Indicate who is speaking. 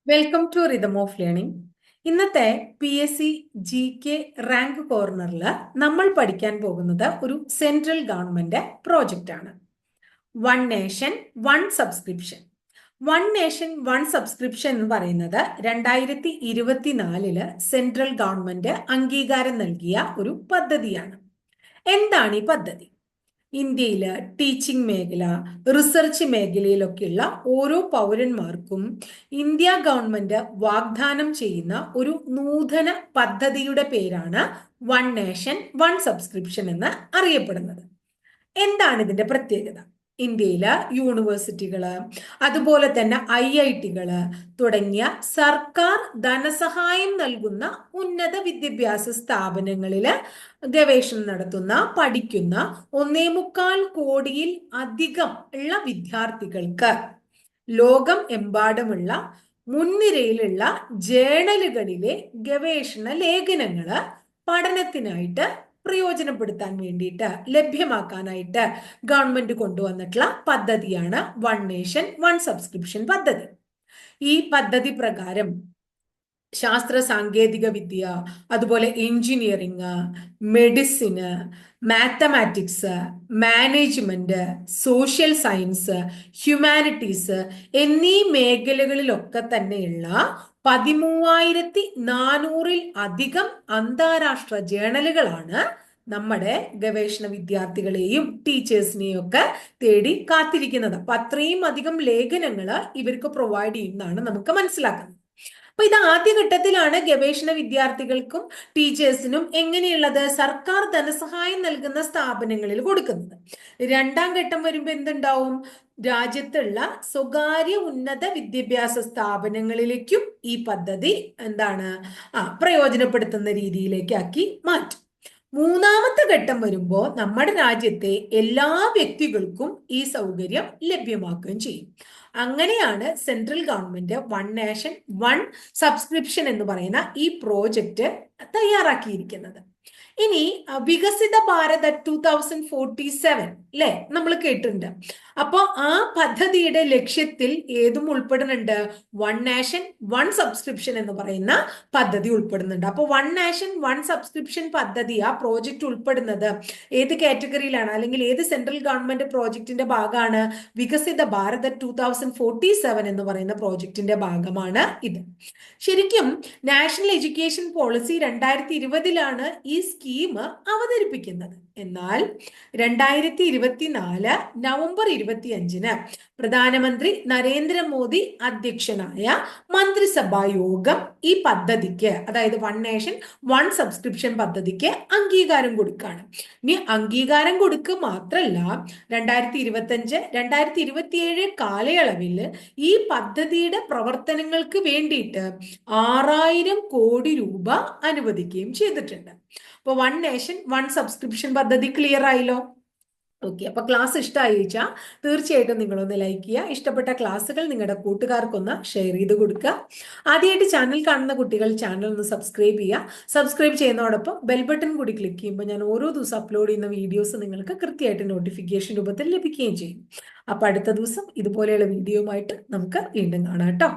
Speaker 1: Welcome to rhythm of learning. ഇന്നത്തെ PSC GK rank കോർണറിൽ നമ്മൾ പഠിക്കാൻ പോകുന്നത് ഒരു സെൻട്രൽ ഗവൺമെന്റ് പ്രോജക്റ്റ് ആണ്. One nation one subscription. One nation one subscription എന്ന് പറയുന്നത് 2024 സെൻട്രൽ ഗവൺമെന്റ് അംഗീകാരം നൽകിയ ഒരു പദ്ധതിയാണ്. എന്താണ് ഈ പദ്ധതി? ഇന്ത്യയില് ടീച്ചിങ് മേഖല, റിസർച്ച് മേഖലയിലൊക്കെയുള്ള ഓരോ പൗരന്മാർക്കും ഇന്ത്യ ഗവൺമെന്റ് വാഗ്ദാനം ചെയ്യുന്ന ഒരു നൂതന പദ്ധതിയുടെ പേരാണ് വൺ നേഷൻ വൺ സബ്സ്ക്രിപ്ഷൻ എന്ന് അറിയപ്പെടുന്നത്. എന്താണ് ഇതിന്റെ പ്രത്യേകത? ഇന്ത്യയിലെ യൂണിവേഴ്സിറ്റികള്, അതുപോലെ തന്നെ IIT-കള് തുടങ്ങിയ സർക്കാർ ധനസഹായം നൽകുന്ന ഉന്നത വിദ്യാഭ്യാസ സ്ഥാപനങ്ങളില് ഗവേഷണം നടത്തുന്ന, പഠിക്കുന്ന 1.25 കോടിയിൽ അധികം ഉള്ള വിദ്യാർത്ഥികൾക്ക് ലോകം എമ്പാടുമുള്ള മുൻനിരയിലുള്ള ജേണലുകളിലെ ഗവേഷണ ലേഖനങ്ങള് പഠനത്തിനായിട്ട് പ്രയോജനപ്പെടുത്താൻ വേണ്ടിയിട്ട്, ലഭ്യമാക്കാനായിട്ട് ഗവൺമെന്റ് കൊണ്ടുവന്നിട്ടുള്ള പദ്ധതിയാണ് വൺ നേഷൻ വൺ സബ്സ്ക്രിപ്ഷൻ പദ്ധതി. ഈ പദ്ധതി പ്രകാരം ശാസ്ത്ര സാങ്കേതിക വിദ്യ, അതുപോലെ engineering, medicine, mathematics, management, social science, humanities എന്നീ മേഖലകളിലൊക്കെ തന്നെയുള്ള 13,400-ൽ അധികം അന്താരാഷ്ട്ര ജേണലുകളാണ് നമ്മുടെ ഗവേഷണ വിദ്യാർത്ഥികളെയും ടീച്ചേഴ്സിനെയും ഒക്കെ തേടി കാത്തിരിക്കുന്നത്. അപ്പൊ അത്രയും അധികം ലേഖനങ്ങൾ ഇവർക്ക് പ്രൊവൈഡ് ചെയ്യുന്നതാണ് നമുക്ക് മനസ്സിലാക്കുന്നത്. അപ്പൊ ഇത് ആദ്യഘട്ടത്തിലാണ് ഗവേഷണ വിദ്യാർത്ഥികൾക്കും ടീച്ചേഴ്സിനും എങ്ങനെയുള്ളത് സർക്കാർ ധനസഹായം നൽകുന്ന സ്ഥാപനങ്ങളിൽ കൊടുക്കുന്നത്. രണ്ടാം ഘട്ടം വരുമ്പോൾ എന്തുണ്ടാവും? രാജ്യത്തുള്ള സ്വകാര്യ ഉന്നത വിദ്യാഭ്യാസ സ്ഥാപനങ്ങളിലേക്കും ഈ പദ്ധതി പ്രയോജനപ്പെടുത്തുന്ന രീതിയിലേക്കാക്കി മാറ്റും. മൂന്നാമത്തെ ഘട്ടം വരുമ്പോൾ നമ്മുടെ രാജ്യത്തെ എല്ലാ വ്യക്തികൾക്കും ഈ സൗകര്യം ലഭ്യമാക്കുകയും ചെയ്യും. അങ്ങനെയാണ് central government one nation one subscription എന്ന് പറയുന്ന ഈ പ്രോജക്റ്റ് തയ്യാറാക്കിയിരിക്കുന്നത്. ഇനി വികസിത ഭാരത് 2047 അല്ലെ, നമ്മൾ കേട്ടിട്ടുണ്ട്. അപ്പൊ ആ പദ്ധതിയുടെ ലക്ഷ്യത്തിൽ ഏതും ഉൾപ്പെടുന്നുണ്ട്? വൺ നേഷൻ വൺ സബ്സ്ക്രിപ്ഷൻ എന്ന് പറയുന്ന പദ്ധതി ഉൾപ്പെടുന്നുണ്ട്. അപ്പൊ വൺ നേഷൻ വൺ സബ്സ്ക്രിപ്ഷൻ പദ്ധതി, ആ പ്രോജക്റ്റ് ഉൾപ്പെടുന്നത് ഏത് കാറ്റഗറിയിലാണ്, അല്ലെങ്കിൽ ഏത് സെൻട്രൽ ഗവൺമെന്റ് പ്രോജക്റ്റിന്റെ ഭാഗമാണ്? വികസിത ഭാരത് 2047 എന്ന് പറയുന്ന പ്രോജക്റ്റിന്റെ ഭാഗമാണ് ഇത്. ശരിക്കും നാഷണൽ എഡ്യൂക്കേഷൻ പോളിസി 2020-ലാണ് ഈ സ്കീം അവതരിപ്പിക്കുന്നത്. എന്നാൽ 2024 നവംബർ 25-ന് പ്രധാനമന്ത്രി നരേന്ദ്രമോദി അധ്യക്ഷനായ മന്ത്രിസഭാ യോഗം ഈ പദ്ധതിക്ക്, അതായത് വൺ നേഷൻ വൺ സബ്സ്ക്രിപ്ഷൻ പദ്ധതിക്ക് അംഗീകാരം കൊടുക്കുകയാണ്. ഇനി അംഗീകാരം കൊടുക്കുക മാത്രമല്ല, 2025-2027 കാലയളവിൽ ഈ പദ്ധതിയുടെ പ്രവർത്തനങ്ങൾക്ക് വേണ്ടിയിട്ട് 6,000 കോടി രൂപ അനുവദിക്കുകയും ചെയ്തിട്ടുണ്ട്. അപ്പൊ വൺ നേഷൻ വൺ സബ്സ്ക്രിപ്ഷൻ പദ്ധതി ക്ലിയർ ആയല്ലോ? ഓക്കെ. അപ്പൊ ക്ലാസ് ഇഷ്ടമായി വെച്ചാൽ തീർച്ചയായിട്ടും നിങ്ങളൊന്ന് ലൈക്ക് ചെയ്യുക. ഇഷ്ടപ്പെട്ട ക്ലാസ്സുകൾ നിങ്ങളുടെ കൂട്ടുകാർക്കൊന്ന് ഷെയർ ചെയ്ത് കൊടുക്കുക. ആദ്യമായിട്ട് ചാനൽ കാണുന്ന കുട്ടികൾ ചാനൽ ഒന്ന് സബ്സ്ക്രൈബ് ചെയ്യുക. സബ്സ്ക്രൈബ് ചെയ്യുന്നതോടൊപ്പം ബെൽ ബട്ടൺ കൂടി ക്ലിക്ക് ചെയ്യുമ്പോൾ ഞാൻ ഓരോ ദിവസം അപ്ലോഡ് ചെയ്യുന്ന വീഡിയോസ് നിങ്ങൾക്ക് കൃത്യമായിട്ട് നോട്ടിഫിക്കേഷൻ രൂപത്തിൽ ലഭിക്കുകയും ചെയ്യും. അപ്പൊ അടുത്ത ദിവസം ഇതുപോലെയുള്ള വീഡിയോയുമായിട്ട് നമുക്ക് വീണ്ടും കാണാം കേട്ടോ.